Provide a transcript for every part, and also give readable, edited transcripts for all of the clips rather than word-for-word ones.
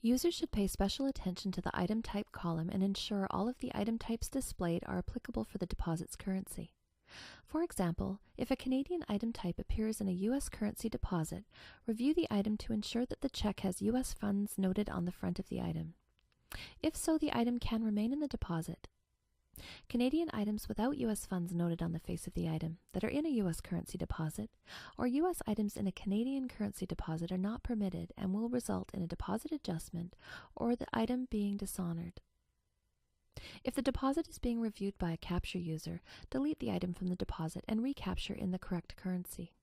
Users should pay special attention to the item type column and ensure all of the item types displayed are applicable for the deposit's currency. For example, if a Canadian item type appears in a U.S. currency deposit, review the item to ensure that the check has U.S. funds noted on the front of the item. If so, the item can remain in the deposit. Canadian items without U.S. funds noted on the face of the item that are in a U.S. currency deposit, or U.S. items in a Canadian currency deposit are not permitted and will result in a deposit adjustment or the item being dishonored. If the deposit is being reviewed by a capture user, delete the item from the deposit and recapture in the correct currency.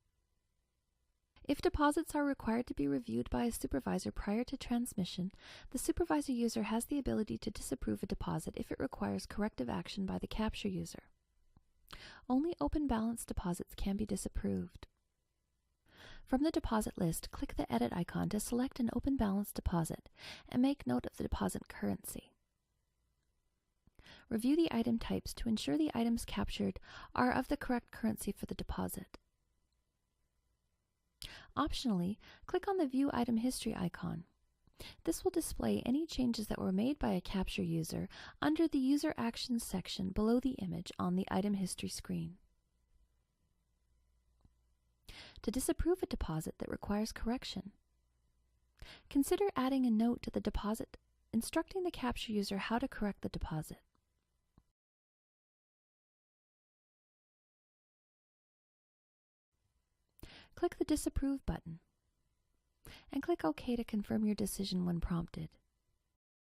If deposits are required to be reviewed by a supervisor prior to transmission, the supervisor user has the ability to disapprove a deposit if it requires corrective action by the capture user. Only open balance deposits can be disapproved. From the deposit list, click the Edit icon to select an open balance deposit and make note of the deposit currency. Review the item types to ensure the items captured are of the correct currency for the deposit. Optionally, click on the View Item History icon. This will display any changes that were made by a capture user under the User Actions section below the image on the item history screen. To disapprove a deposit that requires correction, consider adding a note to the deposit instructing the capture user how to correct the deposit. Click the Disapprove button and click OK to confirm your decision when prompted.